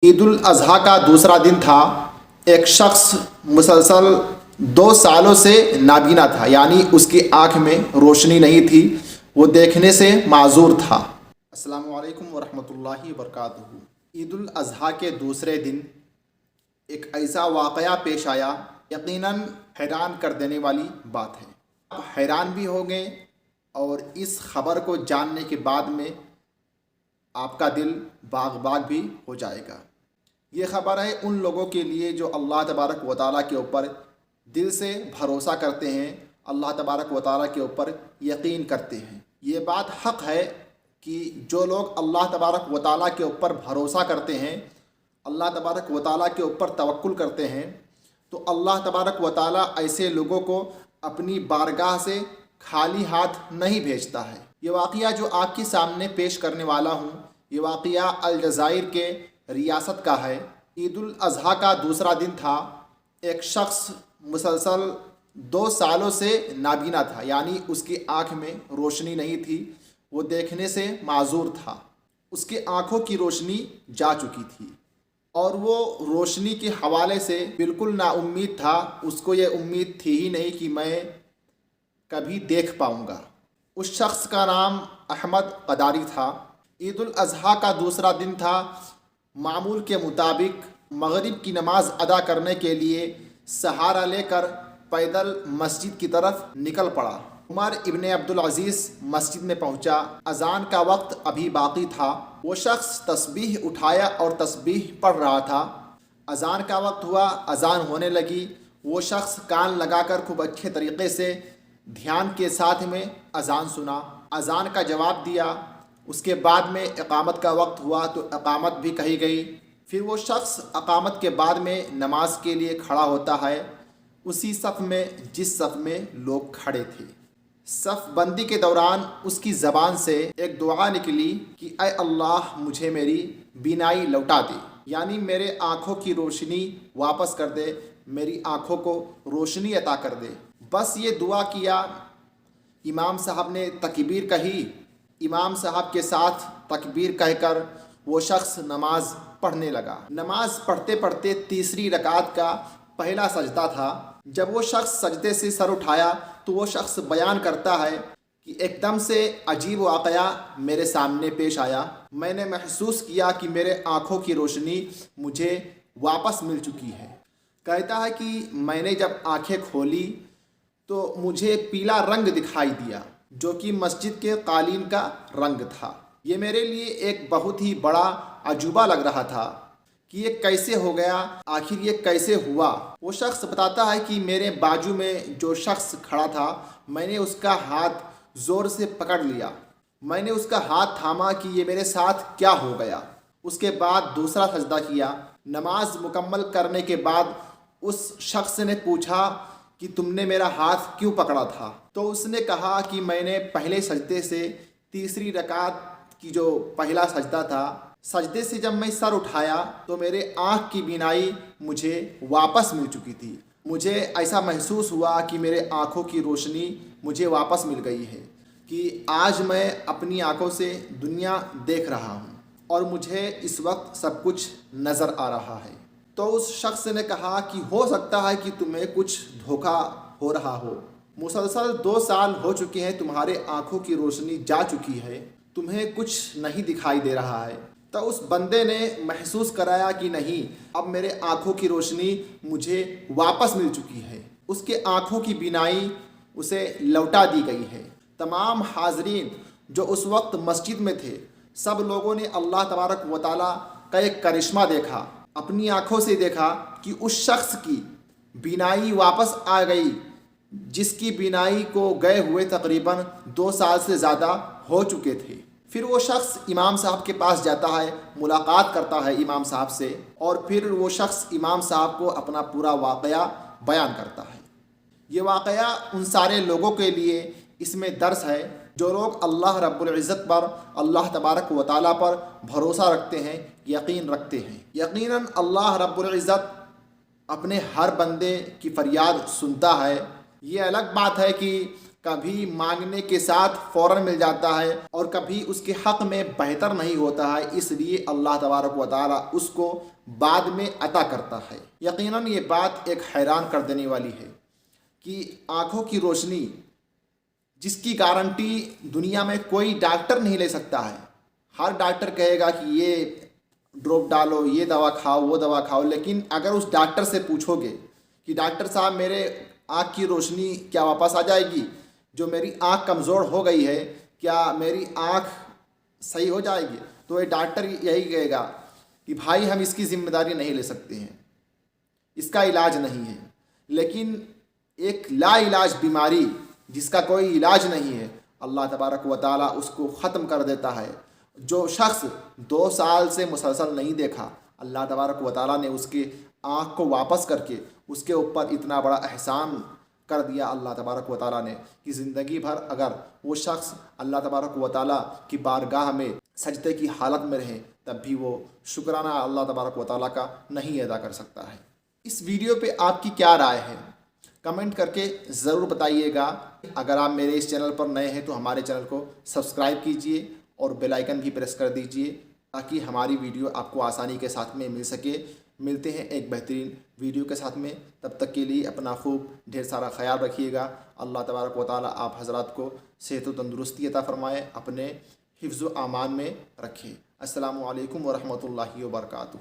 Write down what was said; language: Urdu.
عید الاضحیٰ کا دوسرا دن تھا۔ ایک شخص مسلسل 2 سالوں سے نابینا تھا، یعنی اس کی آنکھ میں روشنی نہیں تھی، وہ دیکھنے سے معذور تھا۔ السلام علیکم ورحمۃ اللہ وبرکاتہ۔ عید الاضحیٰ کے دوسرے دن ایک ایسا واقعہ پیش آیا، یقیناً حیران کر دینے والی بات ہے۔ آپ حیران بھی ہوں گے اور اس خبر کو جاننے کے بعد میں آپ کا دل باغ باغ بھی ہو جائے گا۔ یہ خبر ہے ان لوگوں کے لیے جو اللہ تبارک و تعالیٰ کے اوپر دل سے بھروسہ کرتے ہیں، اللہ تبارک و تعالیٰ کے اوپر یقین کرتے ہیں۔ یہ بات حق ہے کہ جو لوگ اللہ تبارک و تعالیٰ کے اوپر بھروسہ کرتے ہیں، اللہ تبارک و تعالیٰ کے اوپر توکل کرتے ہیں، تو اللہ تبارک و تعالیٰ ایسے لوگوں کو اپنی بارگاہ سے خالی ہاتھ نہیں بھیجتا ہے۔ یہ واقعہ جو آپ کے سامنے پیش کرنے والا ہوں، یہ واقعہ الجزائر کے ریاست کا ہے۔ عید الاضحیٰ کا دوسرا دن تھا۔ ایک شخص مسلسل 2 سالوں سے نابینا تھا، یعنی اس کی آنکھ میں روشنی نہیں تھی، وہ دیکھنے سے معذور تھا۔ اس کی آنکھوں کی روشنی جا چکی تھی اور وہ روشنی کے حوالے سے بالکل نا امید تھا۔ اس کو یہ امید تھی ہی نہیں کہ میں کبھی دیکھ پاؤں گا۔ اس شخص کا نام احمد قداری تھا۔ عید الاضحیٰ کا دوسرا دن تھا۔ معمول کے مطابق مغرب کی نماز ادا کرنے کے لیے سہارا لے کر پیدل مسجد کی طرف نکل پڑا۔ عمر ابن عبدالعزیز مسجد میں پہنچا۔ اذان کا وقت ابھی باقی تھا۔ وہ شخص تسبیح اٹھایا اور تسبیح پڑھ رہا تھا۔ اذان کا وقت ہوا، اذان ہونے لگی۔ وہ شخص کان لگا کر خوب اچھے طریقے سے دھیان کے ساتھ میں اذان سنا، اذان کا جواب دیا۔ اس کے بعد میں اقامت کا وقت ہوا تو اقامت بھی کہی گئی۔ پھر وہ شخص اقامت کے بعد میں نماز کے لیے کھڑا ہوتا ہے، اسی صف میں جس صف میں لوگ کھڑے تھے۔ صف بندی کے دوران اس کی زبان سے ایک دعا نکلی کہ اے اللہ مجھے میری بینائی لوٹا دے، یعنی میرے آنکھوں کی روشنی واپس کر دے، میری آنکھوں کو روشنی عطا کر دے۔ بس یہ دعا کیا۔ امام صاحب نے تکبیر کہی۔ امام صاحب کے ساتھ تکبیر کہہ کر وہ شخص نماز پڑھنے لگا۔ نماز پڑھتے پڑھتے تیسری رکعت کا پہلا سجدہ تھا۔ جب وہ شخص سجدے سے سر اٹھایا تو وہ شخص بیان کرتا ہے کہ ایک دم سے عجیب واقعہ میرے سامنے پیش آیا۔ میں نے محسوس کیا کہ میرے آنکھوں کی روشنی مجھے واپس مل چکی ہے۔ کہتا ہے کہ میں نے جب آنکھیں کھولی تو مجھے پیلا رنگ دکھائی دیا، جو کہ مسجد کے قالین کا رنگ تھا۔ یہ میرے لیے ایک بہت ہی بڑا عجوبہ لگ رہا تھا کہ یہ کیسے ہو گیا، آخر یہ کیسے ہوا۔ وہ شخص بتاتا ہے کہ میرے بازو میں جو شخص کھڑا تھا، میں نے اس کا ہاتھ زور سے پکڑ لیا۔ میں نے اس کا ہاتھ تھاما کہ یہ میرے ساتھ کیا ہو گیا۔ اس کے بعد دوسرا سجدہ کیا۔ نماز مکمل کرنے کے بعد اس شخص نے پوچھا کہ تم نے میرا ہاتھ کیوں پکڑا تھا؟ تو اس نے کہا کہ میں نے پہلے سجدے سے تیسری رکعت کی جو پہلا سجدہ تھا، سجدے سے جب میں سر اٹھایا تو میرے آنکھ کی بینائی مجھے واپس مل چکی تھی۔ مجھے ایسا محسوس ہوا کہ میرے آنکھوں کی روشنی مجھے واپس مل گئی ہے، کہ آج میں اپنی آنکھوں سے دنیا دیکھ رہا ہوں اور مجھے اس وقت سب کچھ نظر آ رہا ہے۔ تو اس شخص نے کہا کہ ہو سکتا ہے کہ تمہیں کچھ دھوکہ ہو رہا ہو۔ مسلسل 2 سال ہو چکے ہیں، تمہارے آنکھوں کی روشنی جا چکی ہے، تمہیں کچھ نہیں دکھائی دے رہا ہے۔ تو اس بندے نے محسوس کرایا کہ نہیں، اب میرے آنکھوں کی روشنی مجھے واپس مل چکی ہے۔ اس کے آنکھوں کی بینائی اسے لوٹا دی گئی ہے۔ تمام حاضرین جو اس وقت مسجد میں تھے، سب لوگوں نے اللہ تبارک و تعالیٰ کا ایک کرشمہ دیکھا، اپنی آنکھوں سے دیکھا کہ اس شخص کی بینائی واپس آ گئی، جس کی بینائی کو گئے ہوئے تقریباً 2 سال سے زیادہ ہو چکے تھے۔ پھر وہ شخص امام صاحب کے پاس جاتا ہے، ملاقات کرتا ہے امام صاحب سے، اور پھر وہ شخص امام صاحب کو اپنا پورا واقعہ بیان کرتا ہے۔ یہ واقعہ ان سارے لوگوں کے لیے اس میں درس ہے جو لوگ اللہ رب العزت پر، اللہ تبارک و تعالیٰ پر بھروسہ رکھتے ہیں، یقین رکھتے ہیں۔ یقیناً اللہ رب العزت اپنے ہر بندے کی فریاد سنتا ہے۔ یہ الگ بات ہے کہ کبھی مانگنے کے ساتھ فوراً مل جاتا ہے اور کبھی اس کے حق میں بہتر نہیں ہوتا ہے، اس لیے اللہ تبارک و تعالیٰ اس کو بعد میں عطا کرتا ہے۔ یقیناً یہ بات ایک حیران کر دینے والی ہے کہ آنکھوں کی روشنی جس کی گارنٹی دنیا میں کوئی ڈاکٹر نہیں لے سکتا ہے، ہر ڈاکٹر کہے گا کہ یہ ڈراپ ڈالو، یہ دوا کھاؤ، وہ دوا کھاؤ، لیکن اگر اس ڈاکٹر سے پوچھو گے کہ ڈاکٹر صاحب میرے آنکھ کی روشنی کیا واپس آ جائے گی، جو میری آنکھ کمزور ہو گئی ہے کیا میری آنکھ صحیح ہو جائے گی، تو یہ ڈاکٹر یہی کہے گا کہ بھائی ہم اس کی ذمہ داری نہیں لے سکتے ہیں، اس کا علاج نہیں ہے۔ لیکن ایک لا علاج بیماری جس کا کوئی علاج نہیں ہے، اللہ تبارک و تعالیٰ اس کو ختم کر دیتا ہے۔ جو شخص 2 سال سے مسلسل نہیں دیکھا، اللہ تبارک و تعالیٰ نے اس کے آنکھ کو واپس کر کے اس کے اوپر اتنا بڑا احسان کر دیا اللہ تبارک و تعالیٰ نے کہ زندگی بھر اگر وہ شخص اللہ تبارک و تعالیٰ کی بارگاہ میں سجدے کی حالت میں رہے تب بھی وہ شکرانہ اللہ تبارک و تعالیٰ کا نہیں ادا کر سکتا ہے۔ اس ویڈیو پہ آپ کی کیا رائے ہے؟ کمنٹ کر کے ضرور بتائیے گا۔ اگر آپ میرے اس چینل پر نئے ہیں تو ہمارے چینل کو سبسکرائب کیجئے اور بیل آئیکن بھی پریس کر دیجئے تاکہ ہماری ویڈیو آپ کو آسانی کے ساتھ میں مل سکے۔ ملتے ہیں ایک بہترین ویڈیو کے ساتھ میں، تب تک کے لیے اپنا خوب ڈھیر سارا خیال رکھیے گا۔ اللہ تبارک و تعالیٰ آپ حضرات کو صحت و تندرستی عطا فرمائے، اپنے حفظ و امان میں رکھے۔ السلام علیکم ورحمۃ اللہ وبرکاتہ۔